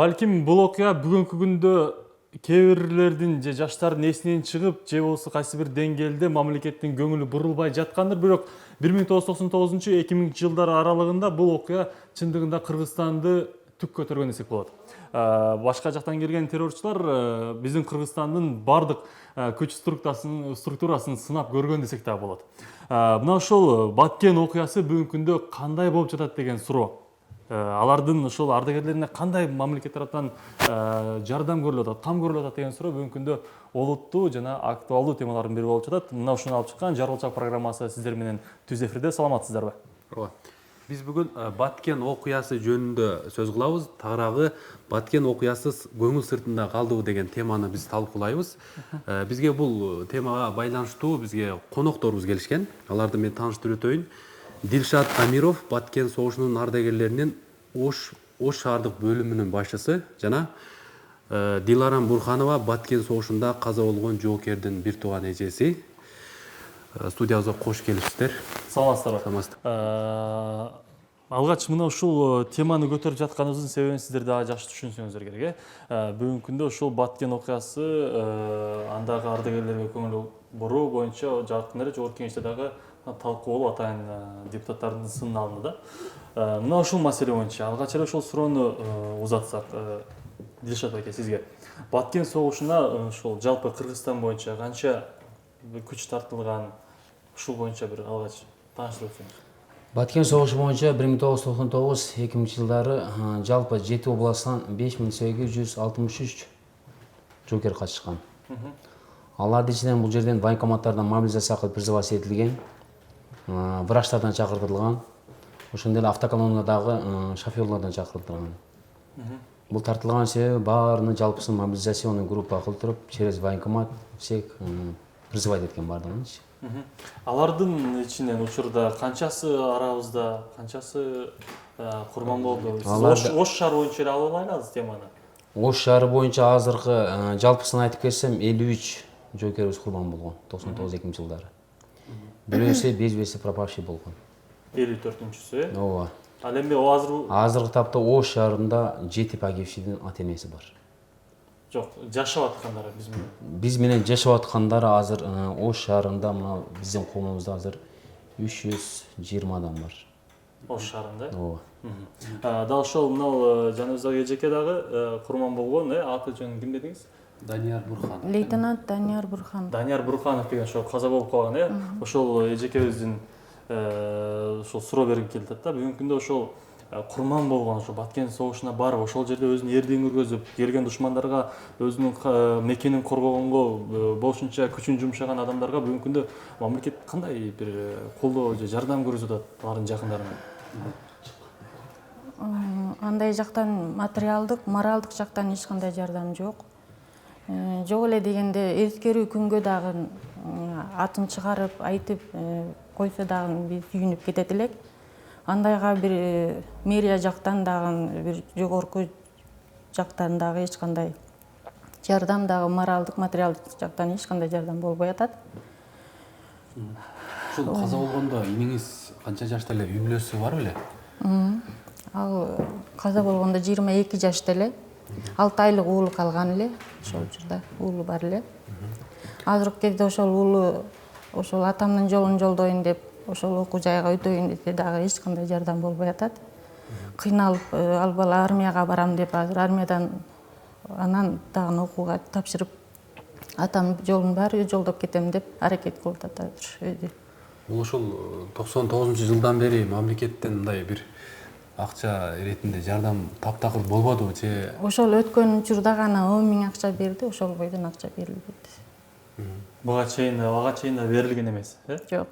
Балким бул окуя бүгүнкү күндө кээ бирлердин же жаштардын эсинен чыгып, же болбосо кайсы бир деңгээлде мамлекеттин көңүлү бурулбай жаткандыр. Бирок 1999-2000 жылдар аралыгында бул окуя чындыгында Кыргызстанды түк көтөргөн десек болот. Башка жактан келген террорчулар биздин Кыргызстандын бардык күч структурасын сынап көргөн десек да болот. Мына ошол Баткен окуясы бүгүнкү күндө кандай болуп жатат деген суроо. Алардын ошол ардагерлерине кандай мамлекет тараптан жардам көрүлүп атат, кам көрүлүп атат деген суроо бүгүнкү күндө олуттуу жана актуалдуу темалардын бири болуп жатат. Мына ушуну алып чыккан Жаргалчак программасы сиздер менен түз эфирде. Саламатсыздарбы? Ооба. Биз бүгүн Баткен окуясы жөнүндө сөз кылабыз. Тагыраагы Баткен окуясы көңүл сыртында калдыбы деген теманы биз талкуулайбыз. Бизге бул темага байланыштуу бизге конокторубуз келишкен. Аларды мен тааныштырып өтөйүн. Дилшат Амиров Баткен согушунун ардагерлеринин Ош шаардык бөлүмүнүн башчысы жана Диларам Бурханова Баткен согушунда каза болгон жоокердин бир тууган эжеси. Студиябызга кош келипсиздер. Саламатсыздарбы? Алгач мына ушул теманы көтөрүп жатканыбыздын себебин сиздер дагы жакшы түшүнсөңүздөр керек. Бүгүнкү күндө ушул Баткен окуясы андагы ардагерлерге көңүл буруу боюнча жакын эле жогорку кеңеште дагы талкуу болуп атайын депутаттардын сынына алынды да. Мына ушул маселе боюнча алгач эле ошол суроону узатсак, Дилшат аке, сизге Баткен согушуна ушул жалпы Кыргызстан боюнча канча күч тартылган, ушул боюнча бир алгач тааныштырып өтсөңүз. Баткен согушу боюнча 1999-2000 жылдары жалпы 7 областан 5863 жоокер катышкан. Алардын ичинен бул жерден военкоматтардан мобилизация кылып призывать этилген, врачтардан чакыртылган, ошондой эле автоколоннадагы шоферлордон чакыртылган. Бул тартылган себеби баарынын жалпысын мобилизационный группа кылдырып, через военкомат всех призывать эткен баардыгынчы. Алардын ичинен учурда канчасы арабызда, канчасы курман болду? Сиз Ош шаары боюнча эле алып алайлы азыр теманы. Ош шаары боюнча азыркы жалпысын айтып кетсем 53 жоокерибиз курман болгон 99-2000 жылдары. Бирөөсү без пропавший болгон. 54-сүсү. Ооба. Ал эми азыркы тапта Ош шаарында 7 погибшийдин ата-энеси бар. Жок, жашап аткандары биз менен жашап аткандары азыр Ош шаарында мына биздин коомубузда азыр 320 адам бар. Ош шаарында? Ооба. Дал ошол мына жаныбыздагы эжеке дагы курман болгон, аты жөнүн ким дедиңиз? Данияр Бурханов. Лейтенант Данияр Бурханов. Данияр Бурханов деген ошол каза болуп калган, ошол эжекебиздин ошол суроо бергим келип атат да. Бүгүнкү күндө ошол курман болгон, ошол Баткен согушуна барып, ошол жерде өзүнүн эрдигин көргөзүп, келген душмандарга өзүнүн мекенин коргогонго болушунча күчүн жумшаган адамдарга бүгүнкү күндө мамлекет кандай бир колдоо же жардам көрсөтүп атат алардын жакындарына? Андай жактан материалдык, моралдык жактан эч кандай жардам жок. Жок эле дегенде эрткерүү күнгө дагы атын чыгарып айтып койсо дагы биз сүйүнүп кетет элек. Андайга бир мэрия жактан дагы бир жогорку жактан дагы эч кандай жардам дагы моралдык, материалдык жактан эч кандай жардам болбой атат. Ушул каза болгондо иниңиз канча жашта эле, үй бүлөсү бар беле? Ал каза болгондо 22 жашта эле. 6 айлык уулу калган эле, ошол учурда уулу бар эле. Азыркы кезде ошол уулу ошол атамдын жолун жолдоюн деп, ошол окуу жайга өтөйүн десе дагы эч кандай жардам болбой атат. Кыйналып, ал бала армияга барам деп, азыр армиядан анан дагы окууга тапшырып, атам жолун баары жолдоп кетем деп аракет кылып атат азыр өзү. Бул ошол 99-жылдан бери мамлекеттен мындай бир акча иретинде жардам таптакыр болбодубу же? Ошол өткөн учурда гана 10 000 акча берди, ошол бойдон акча берилбейт. Буга чейин да берилген эмес, Жок.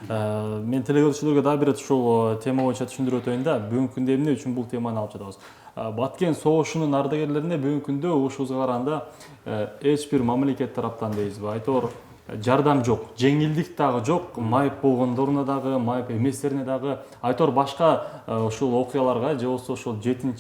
Мен телекөрүүчүлөргө дагы бир ушул тема боюнча түшүндүрүп өтөйүн да. Бүгүнкү күндө эмне үчүн бул теманы алып жатабыз? Баткен согушунун ардагерлерине бүгүнкү күндө ушубузга караганда эч бир мамлекет тараптан дейбизби, айтор жардам жок, жеңилдик дагы жок, майып болгондоруна дагы, майып эместерине дагы. Айтор башка ушул окуяларга же болбосо ушул 7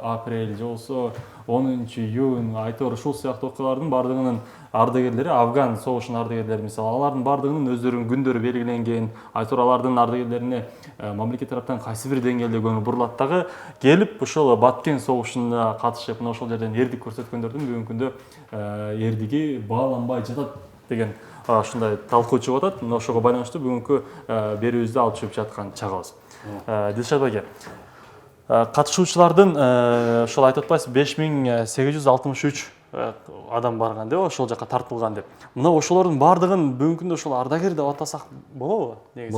апрель же болбосо 10 июнь, айтор ушул сыяктуу окуялардын бардыгынын ардагерлери, Афган согушунун ардагерлери мисалы, алардын бардыгынын өздөрүнүн күндөрү белгиленген, айтор алардын ардагерлерине мамлекет тараптан кайсы бир деңгээлде көңүл бурулат дагы, келип ушул Баткен согушуна катышып, мына ошол жерден эрдик көрсөткөндөрдүн бүгүнкү күндө эрдиги бааланбай жатат деген ушундай талкуу чыгып атат. Мына ошого байланыштуу бүгүнкү берүүбүздү алып чыгып жаткан чагыбыз. Дилшат байке, катышуучулардын ошол айтып атпайсызбы 5863 адам барган деп, ошол жака тартылган деп. Мына ошолордун баардыгын бүгүнкү күндө ошол ардагер деп атасак болобу? Негизи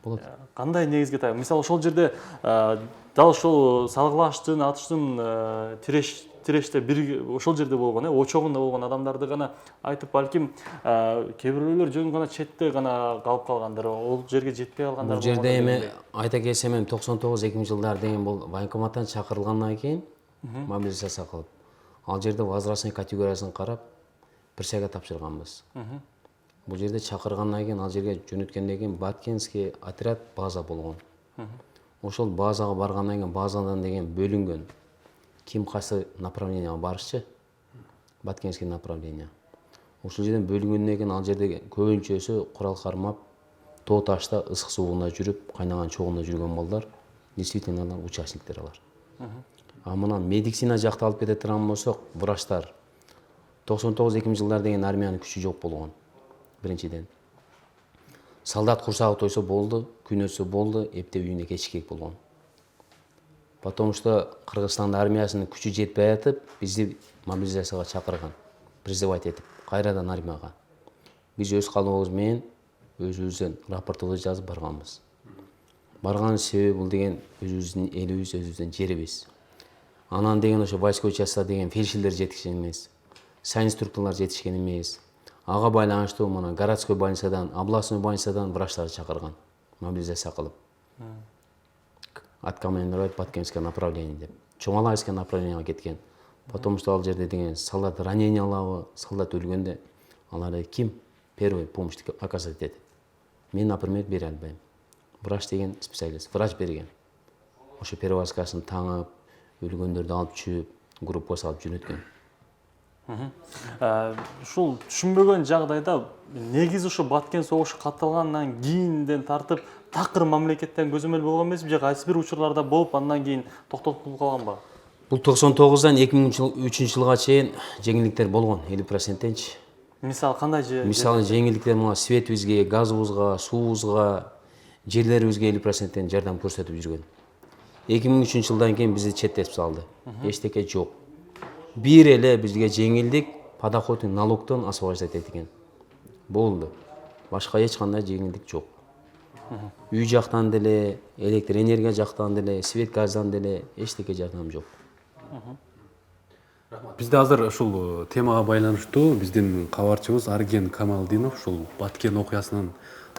Болот. Кандай негизге таяп? Мисалы ошол жерде дал ошол салгылаштын, атыштын тиреште бир ошол жерде болгон, очогунда болгон адамдарды гана айтып, балким кээ бирөөлөр жөн гана четте гана калып калгандар, ол жерге жетпей калгандар. Бул жерде эми айта кетсем, 99-2000 жылдар деген бул военкоматтан чакырылгандан кийин мобилизация кылып, ал жерде возрастной категориясын карап, присяга тапшырганбыз. Бул жерде чакыргандан кийин, ал жерге жөнөткөндөн кийин Баткенский отряд база болгон. Ошол базага баргандан кийин базадан деген бөлүнгөн. Ким кайсы направленияга барышчы? Баткенский направление. Ошол жерден бөлүнгөндөн кийин ал жерде көбүнчөсү курал кармап, тоо ташта ысык суугунда жүрүп, кайнаган чогунда жүргөн балдар, действительно алар участниктер алар. А мына медицина жакта алып кете турган болсок, врачтар 99-2000 жылдар деген армиянын күчү жок болгон. Биринчиден. Солдат курсагы тойсо болду, күн өтсө болду, эптеп үйүнө кетиш керек болгон. Потому что Кыргызстан армиясынын күчү жетпей атып, бизди мобилизацияга чакырган, призывать этип, кайрадан армияга. Биз өз калыбыбыз менен өзүбүздөн рапортубузду жазып барганбыз. Барганын себеби бул деген өзүбүздүн элибиз, өзүбүздүн жерибиз. Анан деген ошо войсковой частта деген фельдшерлер жетишкен эмес, санинструктурлар жетишкен эмес. Ага байланыштуу мына городской больницадан, областной больницадан врачтарды чакырган, мобилизация кылып. Откомандировать Баткенское направление деп. Чоңалайское направлениега кеткен. Потому что ал жерде деген солдат ранение алабы, солдат өлгөндө аларды ким первый помощь оказать этет. Мен, например, бере албайм. Врач деген специалист, врач берген. Ошо перевозкасын таңып, өлгөндөрдү алып чүйүп, группа салып жөнөткөн. Ушул түшүнбөгөн жагдайда негизи ушу Баткен согушу катталгандан кийинден тартып такыр мамлекеттен көзөмөл болгон эмеспи, же кайсы бир учурларда болуп, андан кийин токтотулуп калганбы? Бул 99-дан 2003 жылга чейин жеңилдиктер болгон 50%-тенчи. Мисалы кандай же? Мисалы жеңилдиктер мына светибизге, газыбызга, суубузга, жерлерибизге 50%-тен жардам көрсөтүп жүргөн. 2003 жылдан кийин бизди четтетип салды. Эчтеке жок. Бир эле бизге жеңилдик подоходный налогтон освобождать этилген. Болду. Башка эч кандай жеңилдик жок. Үй жактан деле, электр энергия жактан деле, свет газдан деле эчтеке жардам жок. Бизде азыр ушул темага байланыштуу биздин кабарчыбыз Арген Камалдинов ушул Баткен окуясынын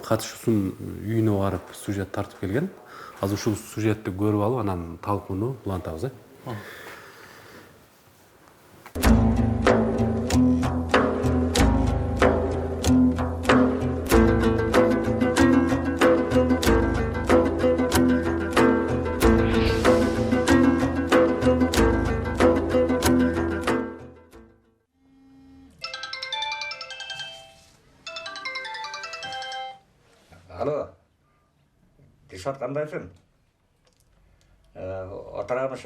катышуусунун үйүнө барып сюжет тартып келген. Азыр ушул сюжетти көрүп алып, анан талкууну улантабыз. Алло, Дилшат кандайсың? Отурамыз,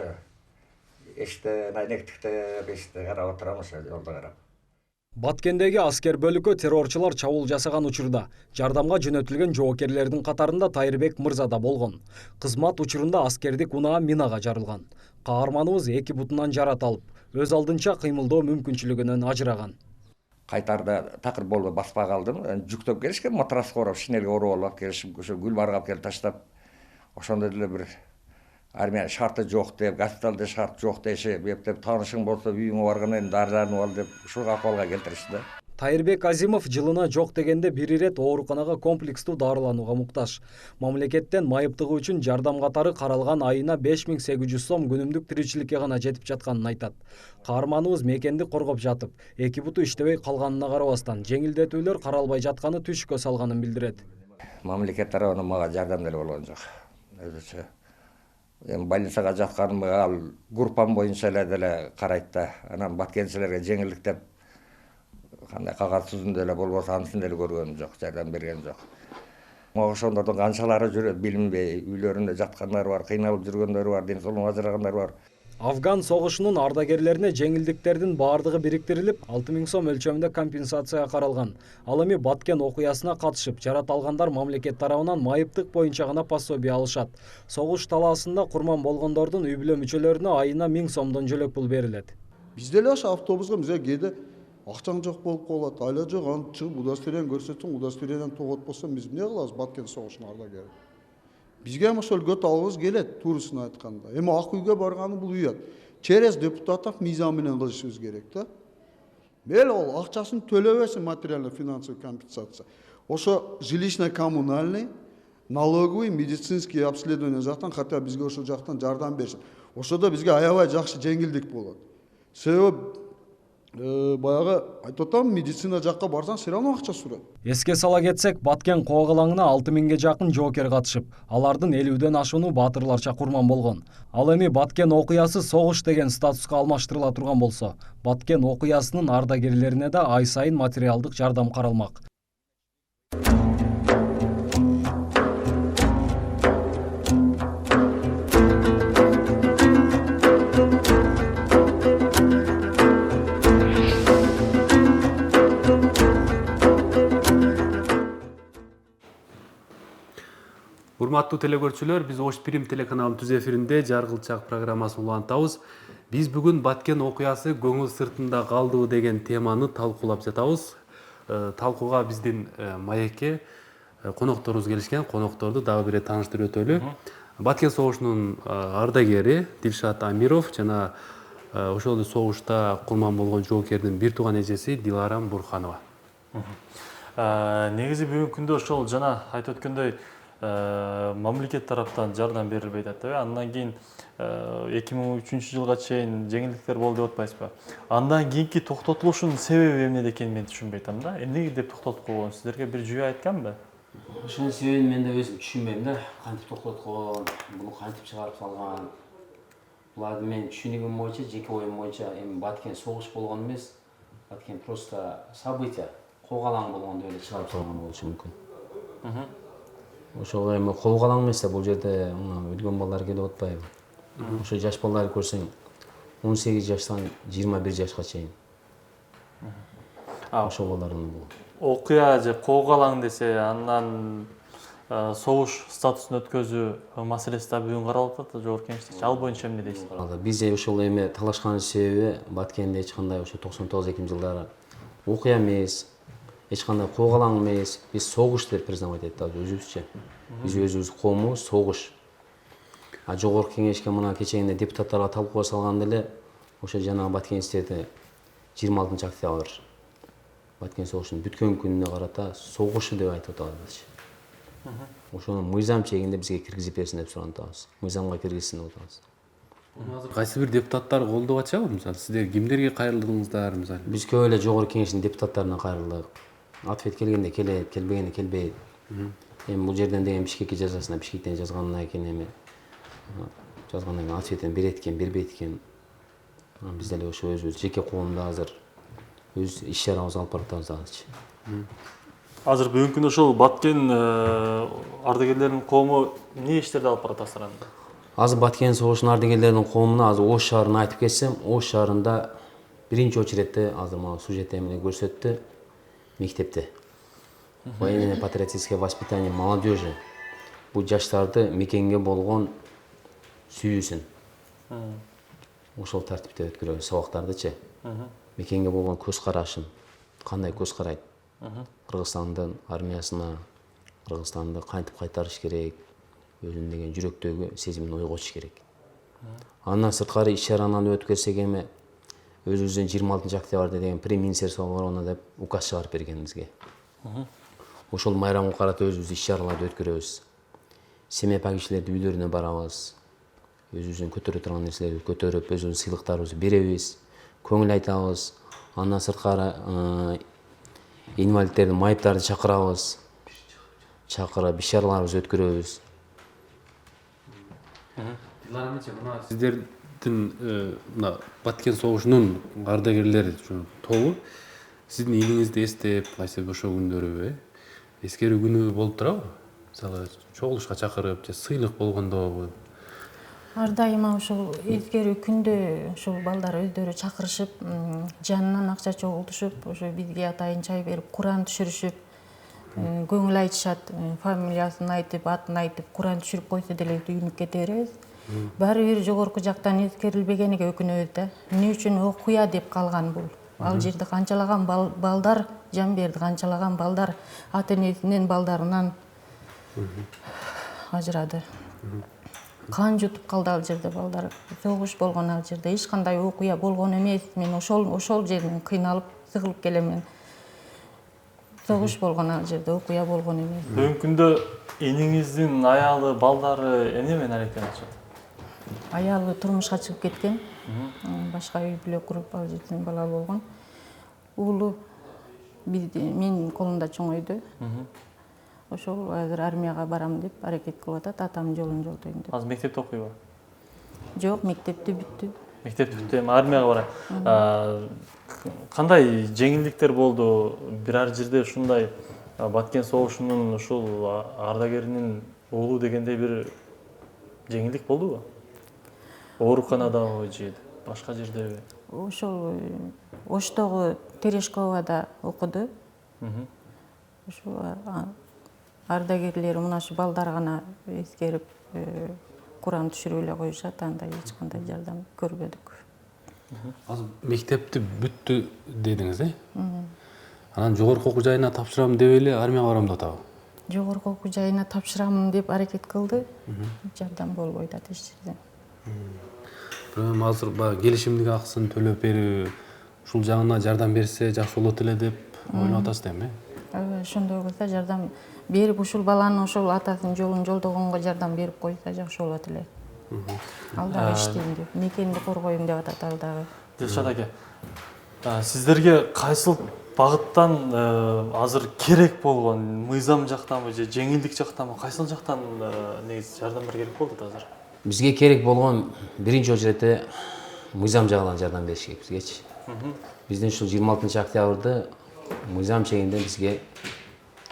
эшикте найнектикте бешикте карап отурамыз, жолдо карап. Баткендеги аскер бөлүккө террорчулар чабуул жасаган учурда жардамга жөнөтүлгөн жоокерлердин катарында Тайырбек мырза да болгон. Кызмат учурунда аскердик унаа минага жарылган. Каарманыбыз эки бутунан жарат алып, өз алдынча кыймылдоо мүмкүнчүлүгүнөн ажыраган. Кайтарда такыр болду, баспай калдым. Жүктөп келишкен, матрасқа ороп, шинелге ороп алып келишим, ошо гүл барга алып келип таштап. Ошондо деле бир армия шарты жок деп, госпиталда шарт жок дешип, эптеп таанышың болсо үйүңө барган эми дарыланып ал деп ушул акыбалга келтиришти да. Тайырбек Азимов жылына жок дегенде бир ирет ооруканага комплекстүү дарыланууга муктаж. Мамлекеттен майыптыгы үчүн жардам катары каралган айына 5800 сом күнүмдүк тиричиликке гана жетип жатканын айтат. Каарманыбыз мекенди коргоп жатып, эки буту иштебей калганына карабастан жеңилдетүүлөр каралбай жатканы түшкө салганын билдирет. Мамлекет тарабынан мага жардам деле болгон жок. Өзүчө эми больницага жатканым ал группам боюнча эле деле карайт да. Анан баткенчилерге жеңилдик деп кандай кагаз түзүндө эле болбосо анысын деле көргөнүм жок, жардам берген жок. Мага ошондордун канчалары жүрөт билинбей, үйлөрүндө жаткандар бар, кыйналып жүргөндөр бар, ден соолугу ажырагандар бар. Афган согушунун ардагерлерине жеңилдиктердин баардыгы бириктирилип, 6000 сом өлчөмүндө компенсация каралган. Ал эми Баткен окуясына катышып, жарат алгандар мамлекет тарабынан майыптык боюнча гана пособие алышат. Согуш талаасында курман болгондордун үй бүлө мүчөлөрүнө айына 1000 сомдон жөлөк пул берилет. Бизде эле ошо автобуска мисалы кээде акчаң жок болуп калат, айла жок, аны чыгып удостоверение көрсөтсөң, удостоверениеден тоготпосо биз эмне кылабыз Баткен согушунун ардагери? Бизге эми ошол көт алгыбыз келет, туурусын айтканда. Эми ак үйгө барганы бул уят. Через депутаттык мыйзам менен кылышыбыз керек да. Мел ол акчасын төлөбөсүн материально финансовый компенсация. Ошо жилищно-коммунальный, налоговый, медицинский обследование жактан хотя бизге ошол жактан жардам беришет. Ошодо бизге аябай жакшы жеңилдик болот. Себеби баягы айтып атам, медицина жакка барсаң все равно акча сурайт. Эске сала кетсек, Баткен коогалаңына 6000ге жакын жоокер катышып, алардын 50ден ашууну баатырларча курман болгон. Ал эми Баткен окуясы согуш деген статуска алмаштырыла турган болсо, Баткен окуясынын ардагерлерине да ай сайын материалдык жардам каралмак. Урматтуу телекөрүүчүлөр, биз Ош Прим телеканалынын түз эфиринде Жаргылчак программасын улантабыз. Биз бүгүн Баткен окуясы көңүл сыртында калдыбы деген теманы талкуулап жатабыз. Талкууга биздин маекке конокторубуз келишкен. Конокторду дагы бир тааныштырып өтөлү. Баткен согушунун ардагери Дилшат Амиров жана ошол согушта курман болгон жоокердин бир тууган эжеси Диларам Бурханова. Негизи бүгүнкү күндө ошол жана айтып өткөндөй мамлекет тараптан жардам берилбей атпайбы. Андан кийин 2003 жылга чейин жеңилдиктер болду деп атпайсызбы? Андан кийинки токтотулушунун себеби эмнеде экенин мен түшүнбөй атам да. Эмнеге деп токтотуп койгон? Сиздерге бир жүйө айтканбы? Ошонун себебин мен да өзүм түшүнбөйм да. Кантип токтотуп койгон, буну кантип чыгарып салган. Буларды мен түшүнүгүм боюнча, жеке оюм боюнча, эми Баткен согуш болгон эмес, Баткен просто событие, коогалаң болгондо эле чыгарып салган болушу мүмкүн. Ошол эми коогалаң эмес да, бул жерде өлгөн балдар келип атпайбы? Ошо жаш балдарды көрсөң 18 жаштан 21 жашка чейин. Ошол балдардын бул. Окуя же коогалаң десе, андан согуш статусун өткөзүү маселеси да бүгүн каралып атат жогорку кеңеште. Ал боюнча эмне дейсиз? Биз ошол эми талашканын себеби Баткенде эч кандай ошо 99-2000 жылдары окуя эмес, эч кандай коогалаң эмес, биз согуш деп признавать этти өзүбүзчө. Биз өзүбүз коомубуз согуш. А жогорку кеңешке мына кечээне депутаттарга талкууга салганда эле ошо жанагы Баткен институты 26 октябрь Баткен согушунун бүткөн күнүнө карата согушу деп айтып атабыз. Ошону мыйзам чегинде бизге киргизип берсин деп сурап атабыз. Мыйзамга киргизсин деп атабыз. Азыр кайсы бир депутаттар колдоп атышабы? Мисалы, сиздер кимдерге кайрылдыңыздар, мисалы? Биз көп эле жогорку кеңештин депутаттарына кайрылдык. Ответ келгенде келет, келбегенде келбейт. Эми бул жерден деген Бишкекке жазасына, Бишкектен жазгандан кийин эми жазгандан кийин ответин берет экен, бербейт экен. Биз деле ошо өзүбүз жеке коомдо азыр өз иш чарабызды алып баратабыз азырчы. Азыр бүгүнкү күндө ошол Баткен ардагерлеринин коому эмне иштерди алып баратасыздар анда? Азыр Баткен согушунун ардагерлеринин коомуна азыр Ош шаарын айтып кетсем, Ош шаарында биринчи очередте азыр мына сюжет эмне көрсөттү, мектепте. Военно-патриотическое воспитание молодежи. Бул жаштарды мекенге болгон сүйүүсүн. Ошол тартипте өткөрөбүз сабактардычы. Мекенге болгон көз карашын, кандай көз карайт? Кыргызстандын армиясына, Кыргызстанды кантип кайтарыш керек? Өзүнүн деген жүрөктөгү сезимин ойготуш керек. Андан сырткары иш чараны алып өткөрсөк эми өзүбүздөн 26 октябрда деген премьер-министерство барганда деп указ чыгарып берген бизге. Ошол майрамга карата өзүбүз иш-чараларды өткөрөбүз. Семья погибшилердин үйлөрүнө барабыз. Өзүбүздүн көтөрө турган нерселерди көтөрүп, өзүбүздүн сыйлыктарыбызды беребиз, көңүл айтабыз. Андан сырткары инвалидтердин майыптарды чакырабыз. Чакырып иш-чараларыбызды өткөрөбүз. Сиздердин мына Баткен согушунун ардагерлери тобу сиздин ийгиңизди эстеп, кайсы ошол күндөрү эскерүү күнү болуп турабы? Мисалы чогулушка чакырып, же сыйлык болгондобу? Ар дайыма ошол эскерүү күндө ошол балдар өздөрү чакырышып, жанынан акча чогултушуп, ошо бизге атайын чай берип, Куран түшүрүшүп, көңүл айтышат, фамилиясын айтып, атын айтып, Куран түшүрүп койсо деле үйүнүп кете беребиз. Баары бир жогорку жактан эскерилбегениге өкүнөбүз да. Эмне үчүн окуя деп калган бул? Ал жерде канчалаган балдар жан берди, канчалаган балдар ата-энесинен, балдарынан ажырады. Кан жутуп калды ал жерде балдар. Согуш болгон ал жерде эч кандай окуя болгон эмес. Мен ошол жерден кыйналып, сыгылып келем. Согуш болгон ал жерде, окуя болгон эмес. Бүгүнкү күндө эниңиздин аялы, балдары эмне менен аракеттенишет? Аялы турмушка чыгып кеткен. Башка үй бүлө куруп ал жерден балалы болгон. Уулу менин колумда чоңойду. Ошол азыр армияга барам деп аракет кылып атат, атамдын жолун жолтойм деп. Азыр мектепте окуйбу? Жок, мектепти бүттү. Мектепти бүттү, эми армияга барайын. Кандай жеңилдиктер болду? Бир жерде ушундай Баткен согушунун ушул ардагеринин уулу дегендей бир жеңилдик болдубу? Ооруканадабы же башка жердеби? Ошол Оштогу Терешковада окуду. Ошол ардагерлер мына ушу балдар гана эскерип, Куран түшүрүп эле коюшат, андай эч кандай жардам көрбөдүк. Азыр мектепти бүттү дедиңиз, Анан жогорку окуу жайына тапшырам деп эле армияга барам деп атабы? Жогорку окуу жайына тапшырам деп аракет кылды. Жардам болбойт эч жерден. Бирок эми азыр баягы келишимдик акысын төлөп берүү, ушул жагына жардам берсе жакшы болот эле деп ойлоп атасыз да эми? Ошондой болсо жардам берип, ушул баланы ошол атасынын жолун жолдогонго жардам берип койсо жакшы болот эле. Ал дагы иштейм деп, мекенди коргойм деп атат ал дагы. Дилшат аке, сиздерге кайсыл багыттан азыр керек болгон, мыйзам жактанбы же жеңилдик жактанбы, кайсыл жактан негизи жардамдар керек болду азыр? Бизге керек болгон биринчи очередде мыйзам жагынан жардам бериш керек бизгечи. Биздин ушул 26 октябрды мыйзам чегинде бизге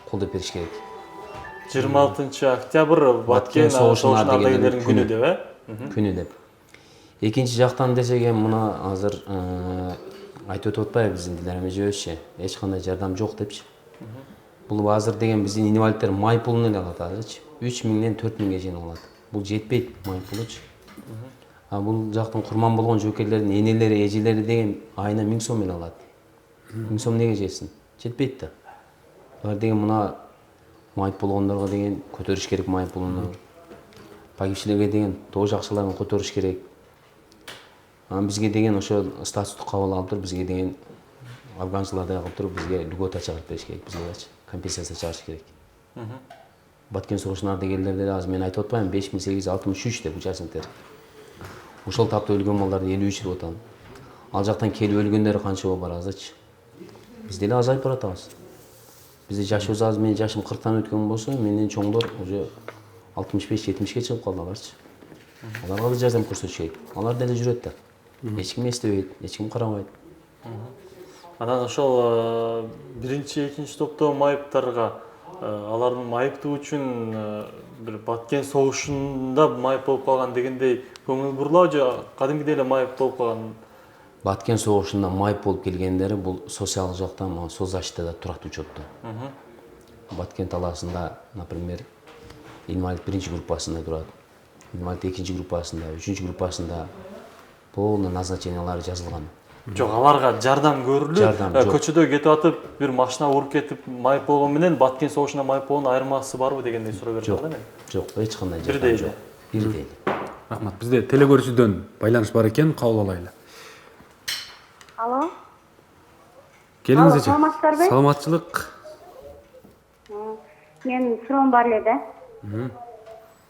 колдоп бериш керек. 26 октябрь Баткен согушунун ардагерлеринин күнү деп, күнү деп. Экинчи жактан десек эми мына азыр айтып өтүп атпайбы биздин Дилара эжебизчи, эч кандай жардам жок депчи. Бул азыр деген биздин инвалидтер май пулун эле алат азырчы. 3000-ден 4000-ге чейин алат. Бул жетпейт май пулучу. Бул жактын курман болгон жоокерлердин энелери, эжелери деген айына 1000 сом эле алат. 1000 сом неге жетсин? Жетпейт да. Алар деген мына майып болгондорго деген көтөрүш керек майып пулуну. Погибшилерге деген тоже акчаларын көтөрүш керек. Бизге деген ошо статусту кабыл алып туруп, бизге деген афганчылардай кылып туруп, бизге льгота чыгарып бериш керек, бизге компенсация чыгарыш керек. Баткен согушунун ардагерлери азыр мен айтып атпаймынбы 5863 деп участниктер. Ошол тапта өлгөн балдарды 53 деп атам. Ал жактан келип өлгөндөр канча болуп баразычы. Биз деле азайып баратабыз. Бизде жашыбыз азыр, менин жашым 40тан өткөн болсо, менден чоңдор уже 65-70ке чыгып калды аларчы. Аларга да жардам көрсөтүш керек. Алар деле жүрөт да. Эч ким эстебейт, эч ким карабайт. Анан ошол биринчи, экинчи топтогу майыптарга алардын майыптуу үчүн бир Баткен согушунда майып болуп калган дегендей көңүл бурулабы же кадимгидей эле майып болуп калган? Баткен согушунда майып болуп келгендери бул социалдык жактан соцзащитада турат учетто. Баткен талаасында, например, инвалид биринчи группасында турат. Инвалид экинчи группасында, үчүнчү группасында полный назначениялары жазылган. Жок, аларга жардам көрүлүп, көчөдө кетип атып, бир машина уруп кетип майып болгон менен Баткен согушунда майып болгондун айырмасы барбы дегендей суроо бердим да мен. Жок, эч кандай жардам жок. Бирдей. Рахмат. Бизде теле көрүүчүдөн байланыш бар экен, кабыл алайлы. Алло. Келиңиз эже. Саламатсыздарбы? Саламатчылык. Мен суроом бар эле да.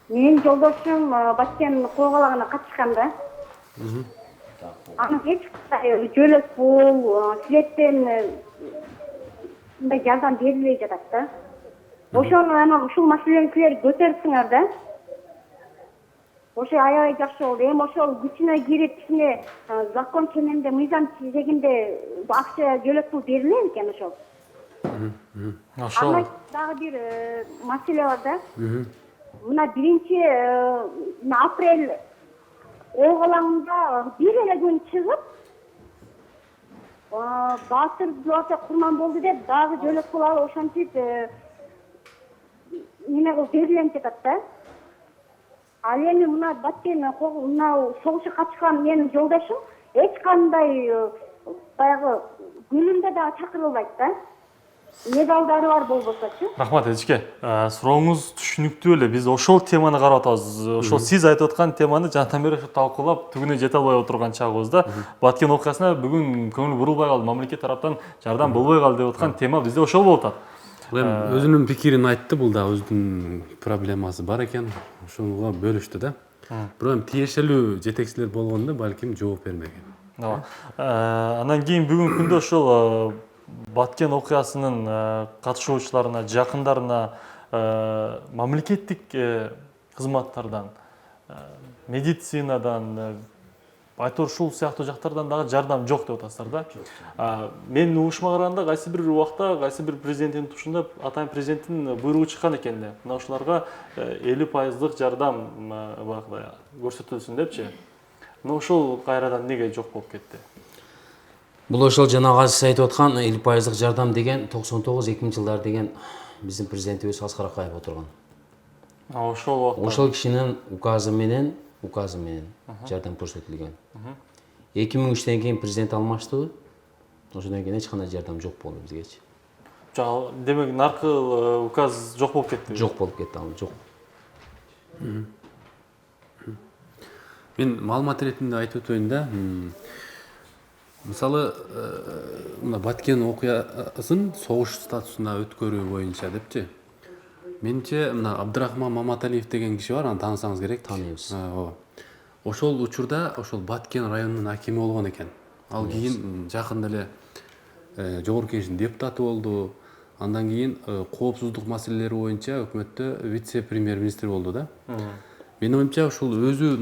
Менин жолдошум Баткен кол калагына катышкан да. Анын эч кандай жөлөк пул, силеттен мындай жардам берилбей жатат да. Ошону анан ушул маселени силер көтөрүпсүңөр да. Ошо аябай жакшы болду. Эми ошол күчүнө кирип кичине закон ченемде мыйзам чегинде акча жөлөк пул берилет экен ошол. Ошол Андан дагы бир маселе бар да. Мына 1-апрель оголаңында бир эле күн чыгып, Баатыр Дулата курман болду деп дагы жөлөк пул алып ошентип неме кылып берилип жатат да. Ал эми мына Баткен мына согушка катышкан менин жолдошум эч кандай баягы күнүндө дагы чакырылбайт да. Медалдары бар болбосочу. рахмат эжеке. Сурооңуз түшүнүктүү эле. Биз ошол теманы карап атабыз. Ошол сиз айтып аткан теманы жанатан бери талкуулап түгүнө жете албай отурган чагыбызда Баткен окуясына бүгүн көңүл бурулбай калды, мамлекет тараптан жардам болбой калды деп аткан тема бизде ошол болуп атат. Өзүнүн пикирин айтты, бул да өзүнүн проблемасы бар экен. Ошого бөлүштү да. Бирок тиешелүү жетекчилер болгондо балким жооп бермеген. Анан кийин бүгүнкү күндө ошол Баткен окуясынын катышуучуларына, жакындарына мамлекеттик кызматтардан, медицинадан, айтор ушул сыяктуу жактардан дагы жардам жок деп атасыздар да. Мен угушума караганда кайсы бир убакта, кайсы бир президенттин тушунда атайын президенттин буйругу чыккан экен эле. Мына ушуларга 50% жардам баягыдай көрсөтүлсүн депчи. Мына ошол кайрадан неге жок болуп кетти? Бұл ошол жанагы сиз айтып аткан 50% жардам деген 99-2000 жылдар деген биздин президентибиз Аскар Акаев отурган. Ошол убакта Ошол кишинин указы менен жардам көрсөтүлгөн. 2003-тен кийин президент алмашты. Ошондон кийин эч кандай жардам жок болду бизгечи. Демек наркы указ жок болуп кетти. Жок болуп кетти, ал жок. Мен маалымат иретинде айтып өтөйүн да. Мисалы, мына Баткен окуясын согуш статусуна өткөрүү боюнча депчи. Менимче мына Абдрахман Маматалиев деген киши бар, аны таанысаңыз керек. Тааныйбыз. Ошол учурда ошол Баткен районунун акими болгон экен. Ал кийин жакында эле жогорку кеңештин депутаты болду. Андан кийин коопсуздук маселелери боюнча өкмөттө вице-премьер-министр болду да. Менин оюмча ушул өзү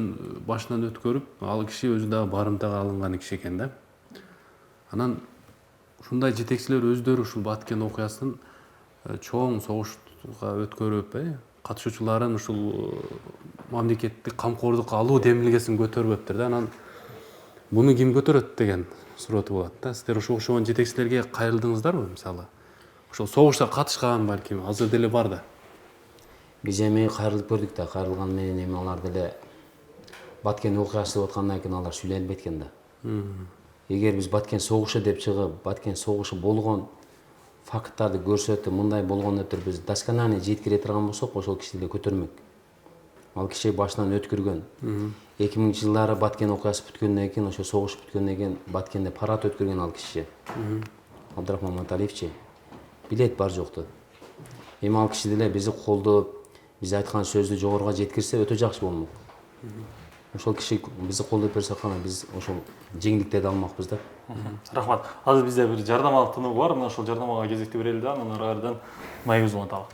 башынан өткөрүп, ал киши өзү дагы барымтага алынган киши экен да. Анан ушундай жетекчилер өздөрү ушул Баткен окуясын чоң согушка өткөрүп, катышуучуларын ушул мамлекеттик камкордукка алуу демилгесин көтөрбөптүр да. Анан буну ким көтөрөт деген суроо болот да. Сиздер ошо окшогон жетекчилерге кайрылдыңыздарбы, мисалы? Ошол согушта катышкан балким азыр деле бар да. Биз эми кайрылып көрдүк да, кайрылган менен эми алар деле Баткен окуясы деп аткандан кийин алар сүйлөнбөйт экен да. Эгер биз Баткен согушу деп чыгып, Баткен согушу болгон факттарды көрсөтүп, мындай болгон өтүр биз досконально жеткире турган болсок, ошол киши деле көтөрмөк. Ал киши башынан өткөргөн. 2000 жылдары Баткен окуясы бүткөндөн кийин, ошо согуш бүткөндөн кийин Баткенде парад өткөргөн ал киши. Абдрахман Маматалиевчи билет бар жокту. Эми ал киши деле бизди колдоп, биз айткан сөздү жогоруга жеткирсе өтө жакшы болмок. Ошол киши бизди колдоп берсе кана биз ошол жеңилдиктерди алмакпыз да. Рахмат. Азыр бизде бир жардам тынуу бар. Мына ошол жардамга кезекти берели да, анан ары кайрадан майыбызды уланталы.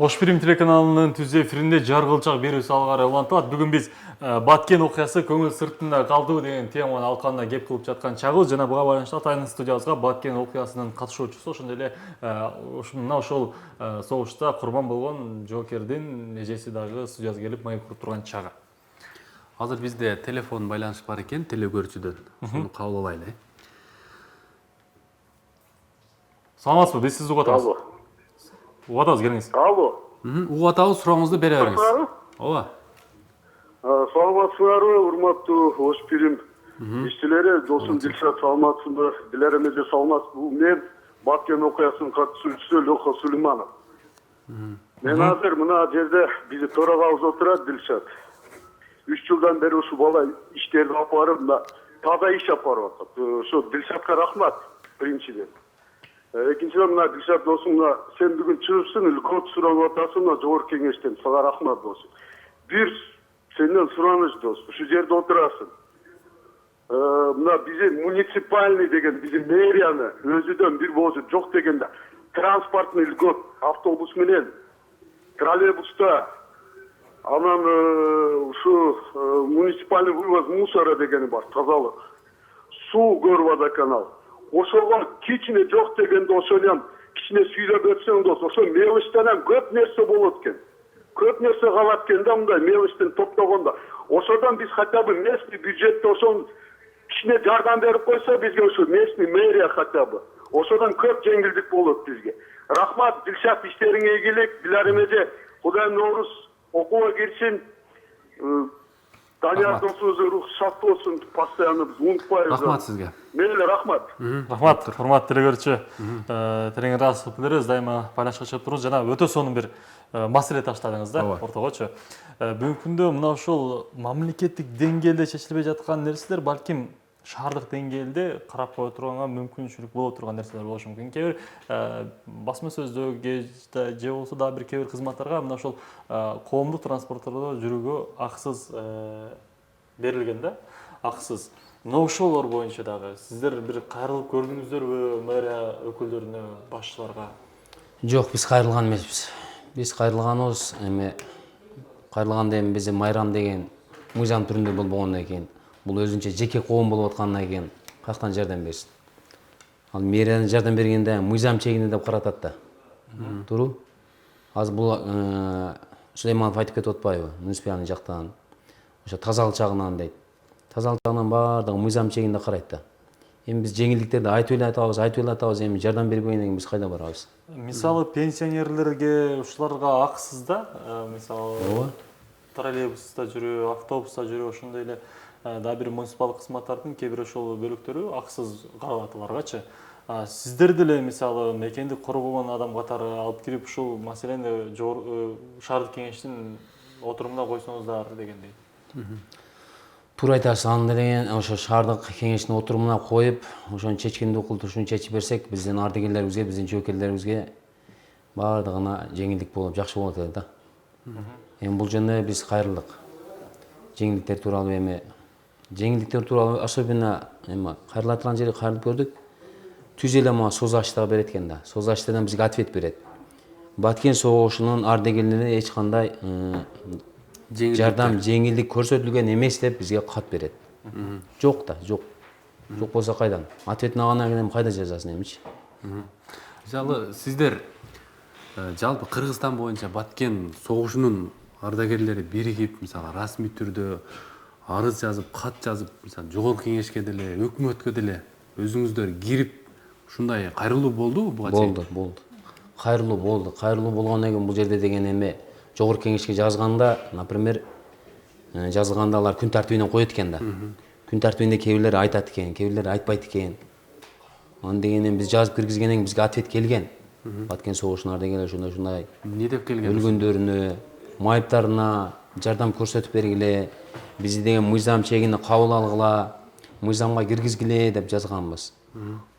Ош Прим телеканалынын түз эфиринде жаргылчак берүүсү алгары улантылат. Бүгүн биз Баткен окуясы көңүл сыртында калды деген теманын алкагында кеп кылып жаткан чагыбыз. Жана буга байланыштуу атайын студиябызга Баткен окуясынын катышуучусу, ошондой эле мына ошол согушта курман болгон жоокердин эжеси дагы студиябызга келип майып куруп турган чагы. Азыр бизде телефон байланыш бар экен, телекөрүүчүдөн. Ошону кабыл алайлы. Саламатсызбы? Биз сизди угуп атабыз. Угуп атабыз, келиңиз. Алло. Угуп атабыз, сурооңузду бере бериңиз. Ооба. Саламатсыңарбы, урматтуу Ошпирим ишчилери, досум Дилшат, саламатсыңбы? Билеримизде саламатсызбы. Мен Баткен окуясынын катышуучусу Лёха Сулейманов. Мен азыр мына жерде биздин төрагабыз отурат, Дилшат. 3 жылдан бери ушул бала иштерди алып барып, мына таза иш алып барып атат. Ошо Дилшатка рахмат биринчиден. Экинчиден мына Дилшат досум, мына сен бүгүн чыгыпсың, үлгөт суранып атасың мына жогорку кеңештен. Сага рахмат досум. Бир сенден сураныш дос, ушул жерде отурасың. Мына биздин муниципальный деген биздин мэрияны өзүдөн бир болчу жок дегенде транспортный льгот автобус менен троллейбуста анан ушу муниципальный вывоз мусора дегени бар, тазалык. Суу көрүп водоканал. Ошого кичине жок дегенде ошону кичине сүйлөп өтсөң дос, ошо мелочтен көп нерсе болот экен. Көп нерсе калат экен да мындай мелочтен топтогондо. Ошодон биз хотя бы местный бюджетте ошону кичине жардам берип койсо бизге, ушу местный мэрия хотя бы. Ошодон көп жеңилдик болот бизге. Рахмат, Дилшат, иштериңе ийгилик. Биларим эже Кудайым Ноорuz окууга кирсин. Данияр досубуз рух шат болсун, постоянно биз унутпайбыз. Рахмат сизге. Мейли, рахмат. Рахмат, урматтуу делегөрчү. Терең ыраазычылык билдиребиз, дайыма байланышка чыгып туруңуз. Жана өтө сонун бир маселе таштадыңыз да ортогочу. Бүгүнкү күндө мына ушул мамлекеттик деңгээлде чечилбей жаткан нерселер балким шаардык деңгээлде карап кое турганга мүмкүнчүлүк боло турган нерселер болушу мүмкүн. Кээ бир басма сөздөгө же болсо дагы бир кээ бир кызматтарга мына ушул коомдук транспорттордо жүрүүгө акысыз берилген да, акысыз. Мына ошолор боюнча дагы сиздер бир кайрылып көрдүңүздөрбү мэрия өкүлдөрүнө, башчыларга? Жок, биз кайрылган эмеспиз. Биз кайрылганыбыз эми кайрылганда эми бизде майрам деген мыйзам түрүндө болбогондон кийин, бул өзүнчө жеке коом болуп аткандан кийин каяктан жардам берсин? Ал мэриядан жардам бергенде мыйзам чегинде деп каратат да. Туура? Азыр бул Сулейманов айтып кетип атпайбы? Муниципальный жактан, ошо тазалык жагынан дейт. Тазалык жагынан баардыгы мыйзам чегинде карайт да. Эми биз жеңилдиктерди айтып эле атабыз, эми жардам бербегенден кийин биз кайда барабыз? Мисалы пенсионерлерге ушуларга акысыз да, мисалы троллейбуста жүрүү, автобуста жүрүү, ошондой эле дагы бир муниципалдык кызматтардын кээ бир ошол бөлүктөрү акысыз каралат аларгачы. Сиздер деле мисалы мекенди коргогон адам катары алып кирип ушул маселени шаардык кеңештин отурумуна койсоңуздар дегендей. Туура айтасыз, аны деген ошо шаардык кеңештин отурумуна коюп, ошону чечкенди укулду ушуну чечип берсек, биздин ардагерлерибизге, биздин жоокерлерибизге баардыгына жеңилдик болуп, жакшы болот эле да. Эми бул жөнүндө биз кайрылдык. Жеңилдиктер тууралуу эми особенно эми кайрыла турган жерге кайрылып көрдүк. Түз эле мага СОЗАЧтан берет экен да. СОЗАЧтан бизге ответ берет. Баткен согушунун ардагерлери эч кандай жардам, жеңилдик көрсөтүлгөн эмес деп бизге кат берет. Жок да, жок. Жок болсо кайдан? Ответин алгандан кийин кайда жазасың эмичи? Мисалы сиздер жалпы Кыргызстан боюнча Баткен согушунун ардагерлери биригип, мисалы расмий түрдө арыз жазып, кат жазып, мисалы жогорку кеңешке деле, өкмөткө деле өзүңүздөр кирип ушундай кайрылуу болдубу буга чейин? Болду. Кайрылуу болду. Кайрылуу болгондон кийин бул жерде деген эми жогорку кеңешке жазганда, например, жазылганда алар күн тартибине коет экен да. Күн тартибинде кээ бирлери айтат экен, кээ бирлери айтпайт экен. Аны дегенен биз жазып киргизгенден кийин бизге ответ келген. Баткен согушунун ардагерлери ушундай эмне деп келген? Өлгөндөрүнө, майыптарына жардам көрсөтүп бергиле, бизди деген мыйзам чегине кабыл алгыла, мыйзамга киргизгиле деп жазганбыз.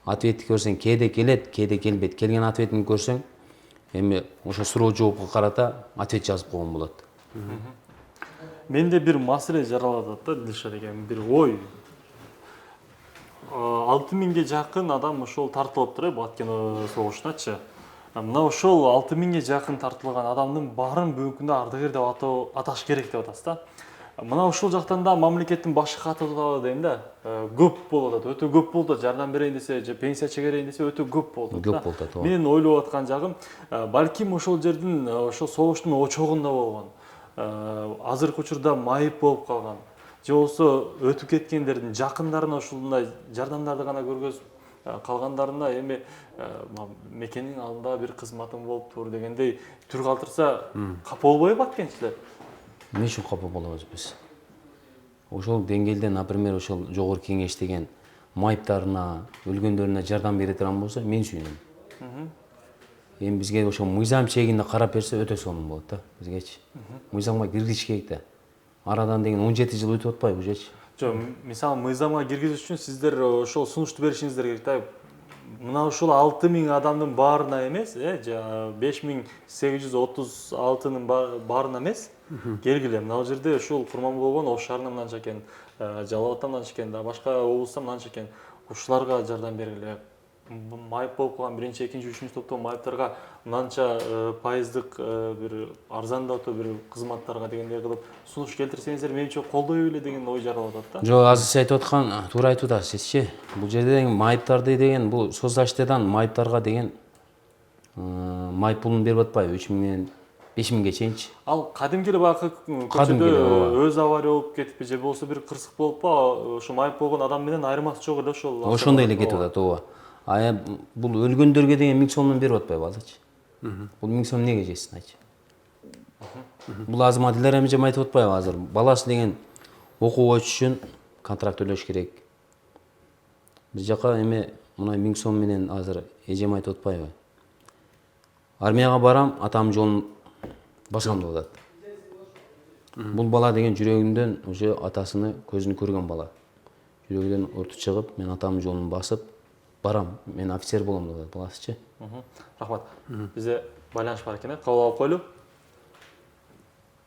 Ответти көрсөң кээде келет, кээде келбейт. Келген ответин көрсөң, эми ошо суроо жоопко карата ответ жазып койгон болот. Менде бир маселе жаралат да, Дилшат экен, бир ой. 6000ге жакын адам ошол тартылыптыр Баткен согушуначы. Мына ошол 6000ге жакын тартылган адамдын баарын бүгүнкү күндө ардагер деп аташ керек деп атасыз да. Мына ушул жактан да мамлекеттин башы катып дейм да. Көп болуп атат, өтө көп болуп атат. Жардам берейин десе, же пенсия чегерейин десе өтө көп болуп атат. Көп болуп атат. Мен ойлоп аткан жагым, балким ошол жердин ошол согуштун очогунда болгон. Азыркы учурда майып болуп калган. Же болсо өтүп кеткендердин жакындарына ушундай жардамдарды гана көргөзүп калгандарына эми мекендин алдында бир кызматым болуптур дегендей түр калтырса капа болбойбу Баткенчилер? Эмне үчүн капа болобуз биз? ошол деңгээлде, например, ошол жогорку кеңеш деген майыптарына, өлгөндөрүнө жардам бере турган болсо, мен сүйүнөм. Эми бизге ошо мыйзам чегинде карап берсе өтө сонун болот да бизгечи. Мыйзамга киргизиш керек да. Арадан деген 17 жыл өтүп атпайбы ужечи? Жок, мисалы мыйзамга киргизиш үчүн сиздер ошол сунушту беришиңиздер керек да. Мына ушул 6000 адамдын баарына эмес, 5836-нын баарына эмес, келгиле. Мына жерде ушул Курманболгон ош шаарына мынанча экен, Жалал Абадта мынанча экен, башка облустта мынанча экен. Ушуларга жардам бергиле. Майып болуп калган биринчи, экинчи, үчүнчү топтогу майыптарга мынанча пайыздык бир арзандатуу бир кызматтарга дегендей кылып сунуш келтирсеңиздер менимче колдой эле деген ой жаралып атат да. Жок, азыр сиз айтып аткан туура айтып атасызчы. Бул жерде майыптарды деген бул соцзащитадан майыптарга деген майып пулун берип атпайбы? 3000-ден 5000ге чейинчи. Ал кадимки эле баягы көчөдө Кадимки, өз авария болуп кетиппи же болбосо бир кырсык болуппу, ошо майып болгон адам менен айырмасы жок эле ошол. Ошондой эле кетип атат, ооба. А эми бул өлгөндөргө деген 1000 сомдон берип атпайбы алачы? Бул 1000 сом эмнеге жетсин айтчы? Бул азамат Дилара эжем айтып атпайбы азыр? Баласы деген окууга өтүш үчүн контракт төлөш керек. Биз жака эми мына 1000 сом менен азыр эжем айтып атпайбы? Армияга барам, атам жолун басам деп атат. Бул бала деген жүрөгүндөн уже атасыны көзүн көргөн бала. Жүрөгүнөн урту чыгып, мен атамдын жолун басып барам, мен офицер болом деп атат баласычы. Рахмат. Бизде байланыш бар экен, кабыл алып коелу.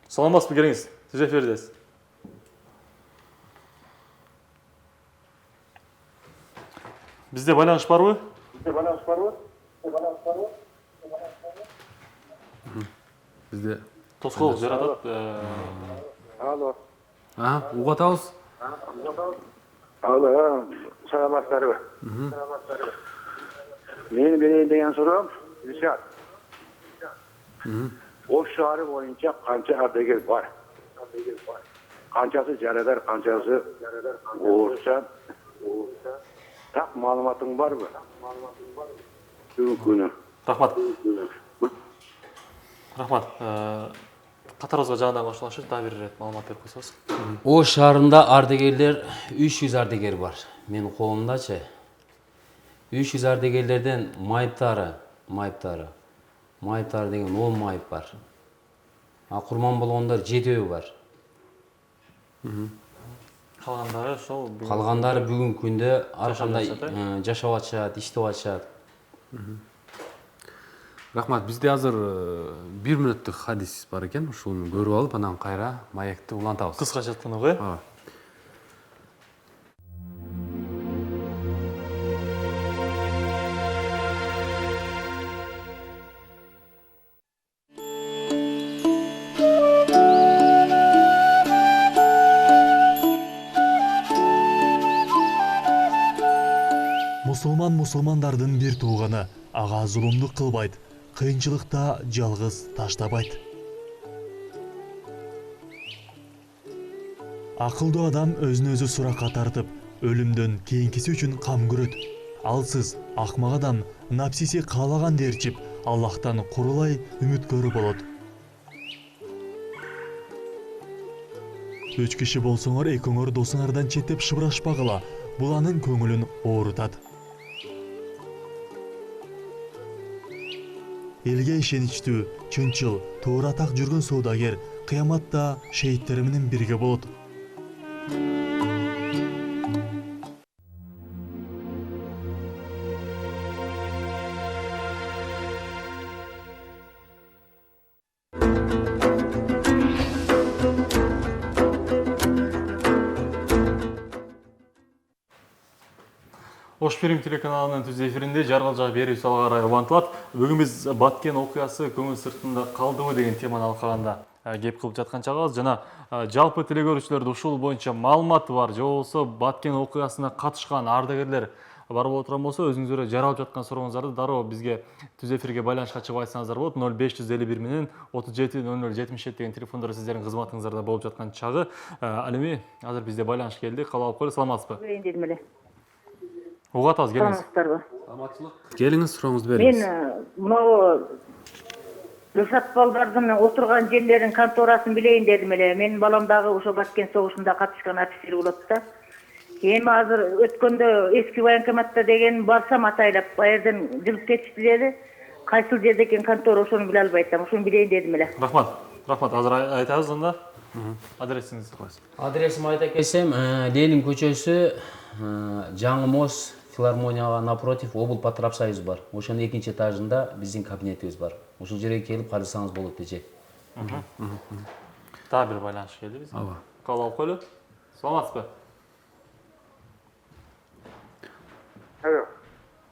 Саламатсызбы, келиңиз. Сиз эфирдесиз. Бизде байланыш барбы? Бизде Тоскоолук жаратат. Алло. угуп атабыз. Алло, саламатсыздарбы? Менин берейин деген суроом, Ришат. Ош шаары боюнча канча ардагер бар? Канчасы жарадар, канчасы оорчан? Так маалыматың барбы? Бүгүнкү күнү. Рахмат. Рахмат. Катарыбызга жаңыдан кошулуңузчу, дагы бир ирет маалымат берип койсоңуз. Ош шаарында ардагерлер 300 ардагер бар. Менин колумдачы 300 ардагерлерден майыптары деген 10 майып бар. А Курманболгондор 7 бар. Калгандары ошол Калгандары бүгүнкү күндө ар кандай жашап атышат, иштеп атышат. Рахмат, бизде азыр 1 мүнөттүк хадис бар экен. Ушуну көрүп алып, анан кайра маекти улантабыз. кыскача айтканда го. Ооба. Мусулмандардын бир тууганы ага зулумдук кылбайт, кыйынчылыкта жалгыз таштабайт. Акылдуу адам өзүнө өзү суракка тартып, өлүмдөн кийинкиси үчүн кам көрөт. Алсыз акмак адам напсиси каалаган дээрчип, Аллахтан курулай үмүткөр болот. 3 киши болсоңор, экөөңөр досуңардан четтеп шыбырашпагыла, бул анын көңүлүн оорутат. Элге ишеничтүү, чынчыл, туура так жүргөн соодагер кыяматта шейиттер менен бирге болот. Ош Фильм телеканалынын түз эфиринде жаргалжа берүү салга карай улантылат. Бүгүн биз Баткен окуясы көңүл сыртында калдыбы деген теманы алкаганда кеп кылып жаткан чагыбыз. Жана жалпы телекөрүүчүлөрдө ушул боюнча маалымат бар, же болбосо Баткен окуясына катышкан ардагерлер бар боло турган болсо, өзүңүздөр жаралып жаткан сурооңуздарды дароо бизге түз эфирге байланышка чыгып айтсаңыздар болот. 0551 менен 370077 деген телефондор сиздердин кызматыңыздарда болуп жаткан чагы. Ал эми азыр бизде байланыш келди. Кабыл алып коелу. Саламатсызбы? Угуп атабыз, келиңиз. Саламатчылык. Келиңиз, сурооңузду бериңиз. Мен могу Рұқсат балдардын отурган жерлерин конторасын билейин дедим эле. Менин балам дагы ошо Баткен согушунда катышкан офицер болот да. Эми азыр өткөндө эски военкоматта деген барсам атайлап аерден жүрүп кетишти деди. Кайсыл жерде экен контора ошону биле албай атам. Ошону билейин дедим эле. Рахмат. Азыр айтабыз анда. Адресиңизди коесуз. Адресим айта кетсем, Ленин көчөсү, Жаңы мост филармонияга напротив облпотребсоюз бар. Ошонун экинчи этажында биздин кабинетибиз бар. Ошол жерге келип карасаңыз болот эже. Дагы бир байланыш келди бизге. Ооба. Кабыл алып коелу. Саламатсызбы?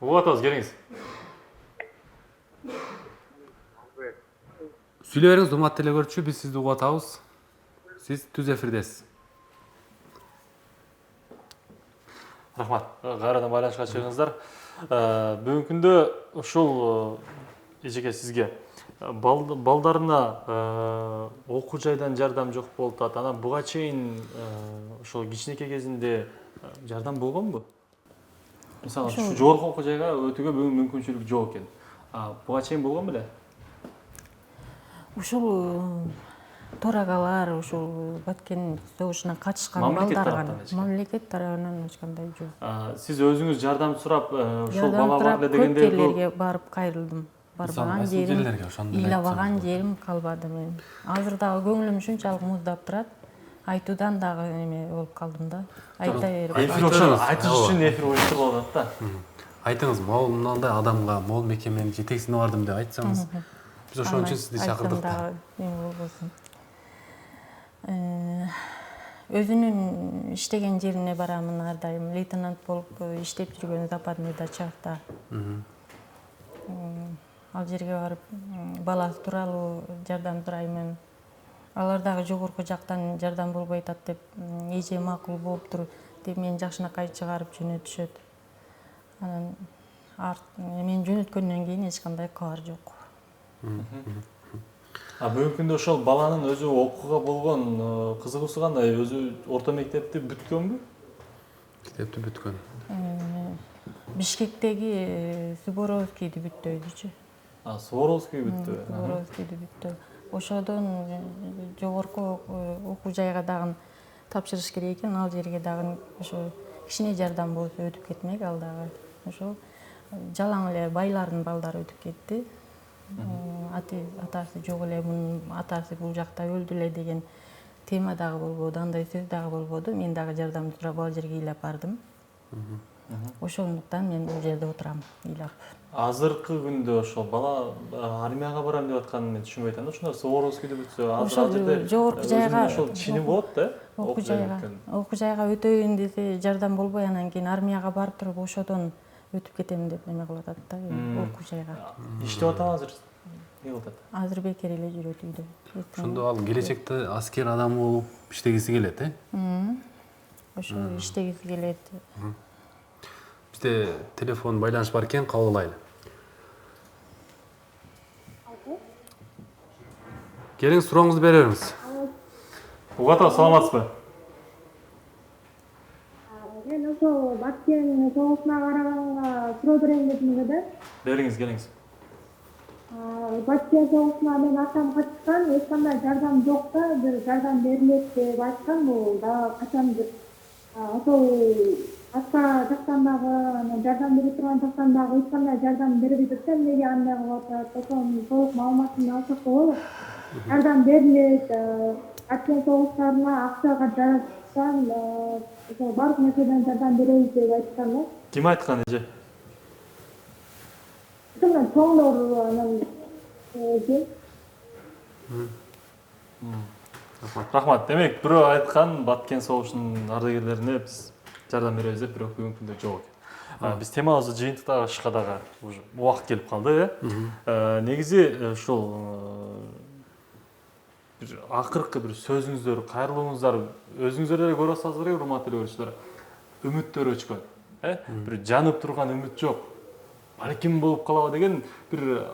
Угуп атабыз, келиңиз. Сүйлөй бериңиз, урматтуу телекөрүүчү, биз сизди угуп атабыз. Сиз түз эфирдесиз. Рахмат. Кайрадан байланышка чыгыңыздар. Бүгүнкү күндө ушул эжеке сизге балдарына окуу жайдан жардам жок болуп атат. Анан буга чейин ошол кичинекей кезинде жардам болгонбу? Мисалы, ушу жогорку окуу жайга өтүүгө бүгүн мүмкүнчүлүк жок экен. Буга чейин болгон беле? Ушул торагалар ушул Баткен согушуна катышкан балдарга мамлекет тарабынан эч кандай жок. Сиз өзүңүз жардам сурап ушул бала бар эле Көп дегенде жерлерге барып кайрылдым. Барбаган жерим, ыйлабаган жерим калбады мен. Азыр дагы көңүлүм ушунчалык муздап турат. Айтуудан дагы эме болуп калдым да. Айта берип. Айтыш үчүн эфир оюштурулуп атат да. Айтыңыз, могул мындай адамга, могул мекеменин жетекчисине бардым деп айтсаңыз. Биз ошон үчүн сизди чакырдык да. Өзүнүн иштеген жерине барамын ар дайым. Лейтенант болуп иштеп жүргөн Западныйда чакта. Ал жерге барып баласы тууралуу жардам сураймын. Алар дагы жогорку жактан жардам болбой атат деп эже макул болуптур деп мени жакшынакай чыгарып жөнөтүшөт. Анан мен жөнөткөндөн кийин эч кандай кабар жок. Бүгүнкү күндө ошол баланын өзү окууга болгон кызыгуусу кандай? Өзү орто мектепти бүткөнбү? Мектепти бүткөн. Бишкектеги Суворовскийди бүттөйдүчү. Суворовский бүттү. Суворовскийди бүттү. Ошодон жогорку окуу жайга дагы тапшырыш керек экен. Ал жерге дагы ошо кичине жардам болсо өтүп кетмек ал дагы. Ошо жалаң эле байлардын балдары өтүп кетти. Атасы жок эле, мунун атасы бул жакта өлдү эле деген тема дагы болбоду, андай сөз дагы болбоду. Мен дагы жардам сурап ал жерге ыйлап бардым. Ошондуктан мен бул жерде отурам ыйлап. Азыркы күндө ошол бала армияга барам деп атканын мен түшүнбөй атам да. Ошондо Суворовскийди бүтсө, азыр жерде жогорку жайга ошол чини болот да. Окуу жайга өтөйүн десе жардам болбой, анан кийин армияга барып туруп ошодон өтүп кетем деп неме кылып атат да, окуу жайга. Иштеп атам азыр. Эмне кылып атат? Азыр бекер эле жүрөт үйдө. Ошондо ал келечекте аскер адам болуп иштегиси келет, Ошо иштегиси келет. Бизде телефон байланыш бар экен, кабыл алайлы. Келиңиз, сурооңузду бере бериңиз. Угата, саламатсызбы? Мен ошо Баткен согушуна караганга суроо берейин дедим эле да. Келиңиз. Баткен согушуна менин атам катышкан, эч кандай жардам жок да, бир жардам берилет деп айткан, бул дагы качандыр. Ошол башка жактан дагы, анан жардам бере турган жактан дагы эч кандай жардам бербей турса, эмнеге андай кылып атат? Ошонун толук маалыматын алсак болобу? Жардам берилет, Баткен согуштарына акчага жараткан, ошол баардык нерседен жардам беребиз деп айткан да. Ким айткан эже? Чоңдор анан Рахмат. Демек, бирөө айткан Баткен согушунун ардагерлерине биз жардам беребиз деп, бирок бүгүнкү күндө жок экен. Биз темабызды жыйынтыкташка дагы уже убакыт келип калды, Негизи ушул бир акыркы бир сөзүңүздөр, кайрылууңуздар өзүңүздөр деле көрүп атсаңыздар керек, урматтуу көрүүчүлөр. Үмүттөр өчкөн, бир жанып турган үмүт жок. Балким болуп калабы деген бир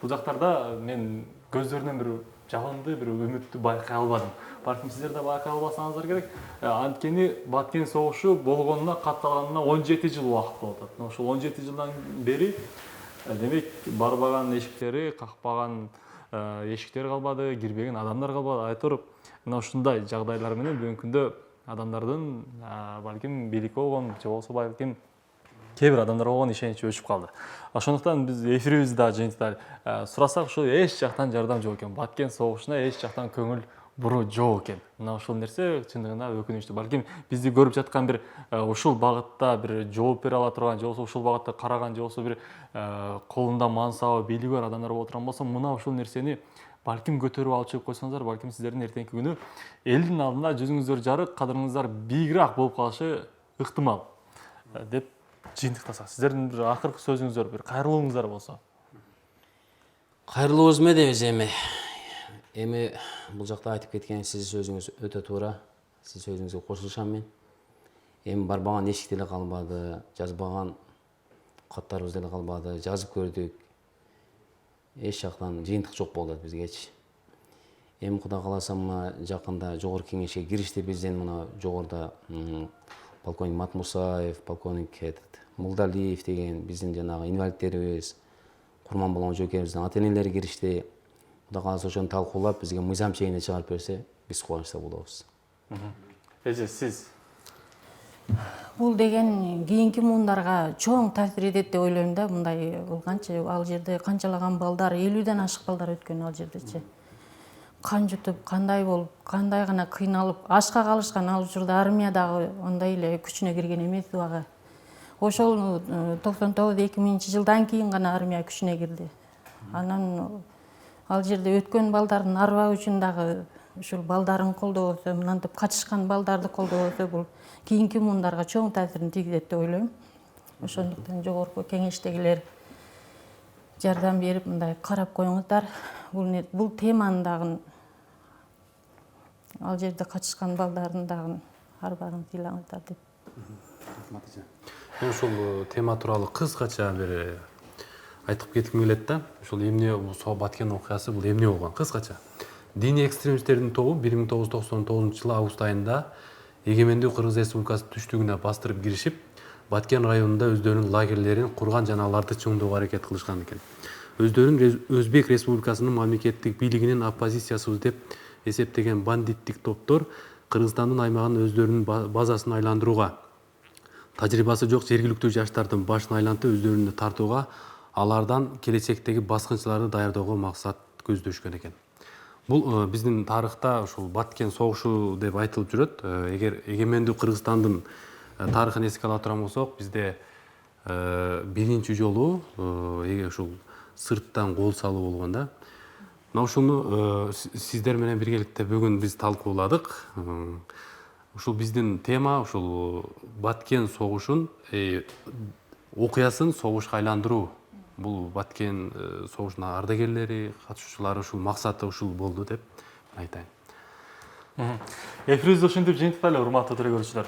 бул жактарда мен көздөрүнөн бир жалынды, бир үмүттү байкай албадым. Балким сиздер да байкай албасаңыздар керек. Анткени Баткен согушу болгонуна, катталганына 17 жыл убакыт болуп атат. Ошол 17 жылдан бери демек барбаган эшиктери, какпаган эшиктер калбады, кирбеген адамдар калбады. Айта туруп, мына ушундай жагдайлар менен бүгүнкү күндө адамдардын балким бийликке болгон же болбосо балким кээ бир адамдарга болгон ишеничи өчүп калды. Ошондуктан биз эфирибизди дагы жыйынтыктап сурасак, ушу эч жактан жардам жок экен. Баткен согушуна эч жактан көңүл буруу жок экен. Мына ушул нерсе чындыгында өкүнүчтүү. Балким бизди көрүп жаткан бир ушул багытта бир жооп бере ала турган, же болбосо ушул багытта караган, же болбосо бир колунда мансабы, бийлиги бар адамдар боло турган болсо, мына ушул нерсени балким көтөрүп алып чыгып койсоңуздар, балким сиздердин эртеңки күнү элдин алдында жүзүңүздөр жарык, кадырыңыздар бийигирээк болуп калышы ыктымал деп жыйынтыктасак. Сиздердин бир акыркы сөзүңүздөр, бир кайрылууңуздар болсо. Кайрылуубуз эмне дейбиз эми бул жакта айтып кеткен сиздин сөзүңүз өтө туура. Сиздин сөзүңүзгө кошулушам мен. Эми барбаган эшик деле калбады, жазбаган каттарыбыз деле калбады, жазып көрдүк. Эч жактан жыйынтык жок болду бизгечи. Эми Кудай кааласа мына жакында жогорку кеңешке киришти бизден мына жогоруда полковник Матмусаев, полковник Мулдалиев деген биздин жанагы инвалидтерибиз, Курманболон жоокерибиздин ата-энелери киришти. Кудай кааласа ошону талкуулап бизге мыйзам чегине чыгарып берсе, биз кубанычта болобуз. Эже, сиз? Бул деген кийинки муундарга чоң таасир этет деп ойлойм да. Мындай кылганчы ал жерде канчалаган балдар, 50ден ашык балдар өткөн ал жердечи. Кан жутуп, кандай болуп, кандай гана кыйналып, ашка калышкан ал учурда армиядагы андай эле күчүнө кирген эмес убагы. Ошол 99-2000 жылдан кийин гана армия күчүнө кирди. Анан ал жерде өткөн балдардын арбагы үчүн дагы ушул балдарын колдобосо, мынантип качышкан балдарды колдобосо, бул кийинки муундарга чоң таасирин тийгизет деп ойлойм. Ошондуктан жогорку кеңештегилер жардам берип мындай карап коюңуздар. Бул теманын дагы ал жерде качышкан балдардын дагы арбагын сыйлаңыздар деп. Мен ушул тема тууралуу кыскача бир айтып кетким келет да. Ушул эмне бул Баткен окуясы, бул эмне болгон кыскача. Диний экстремисттердин тобу 1999 август айында эгемендүү Кыргыз Республикасы түштүгүнө бастырып киришип, Баткен районунда өздөрүнүн лагерлерин курган жана аларды чоңдоого аракет кылышкан экен. Өздөрүн Өзбек Республикасынын мамлекеттик бийлигинин оппозициясыбыз деп эсептеген бандиттик топтор Кыргызстандын аймагын өздөрүнүн базасын айландырууга, тажрыйбасы жок жергиликтүү жаштардын башын айлантып өздөрүнө тартууга, алардан келечектеги баскынчыларды даярдоого максат көздөшкөн экен. Бул биздин тарыхта ушул Баткен согушу деп айтылып жүрөт. Эгер эгемендүү Кыргызстандын тарыхын эске ала турган болсок, бизде биринчи жолу ушул сырттан кол салуу болгон да. Мына ушуну сиздер менен биргеликте бүгүн биз талкууладык. Ушул биздин тема ушул Баткен согушун окуясын согушка айландыруу. Бул Баткен согушунун ардагерлери, катышуучулары ушул максаты ушул болду деп айтайын. Эфирибизди ушинтип жыйынтыктайлы, урматтуу телекөрүүчүлөр.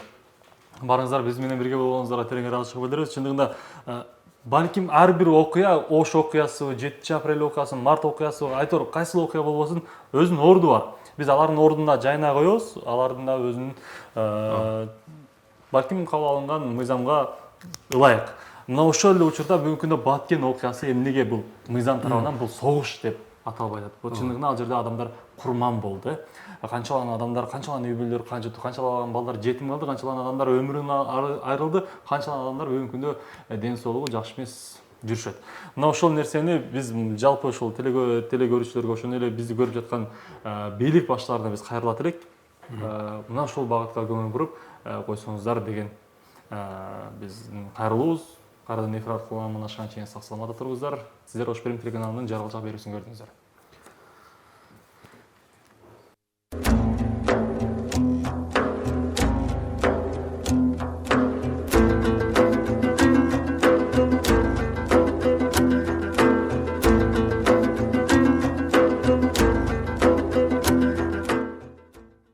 Барыңыздар биз менен бирге болгонуңуздарга терең ыраазычылык билдиребиз. Чындыгында балким ар бир окуя, Ош окуясы, 7-апрель окуясы, март окуясы, айтор кайсыл окуя болбосун өзүнүн орду бар. Биз алардын ордуна жайнай коебуз, алардын да өзүнүн балким кабыл алынган мыйзамга ылайык. Мына ошол эле учурда бүгүнкү күндө Баткен окуясы эмнеге бул мыйзам тарабынан бул согуш деп аталбай атат. Бул чындыгында ал жерде адамдар курман болду. Канчалаган адамдар, канчалаган үй бүлөлөр канчалаган балдар жетим калды, канчалаган адамдар өмүрүнөн айрылды, канчалаган адамдар бүгүнкү күндө ден соолугу жакшы эмес жүрүшөт. Мына ошол нерсени биз жалпы ушул телекөрүүчүлөргө, ошондой эле бизди көрүп жаткан бийлик баштарына биз кайрылат элек. Мына ушул багытка көңүл буруп койсоңуздар деген биздин кайрылуубуз. Кайрадан эфир аркылуу амандашканга чейин сак саламатта туруңуздар. Сиздер Ош Перим телеканалынын жаргалчак берүүсүн көрдүңүздөр.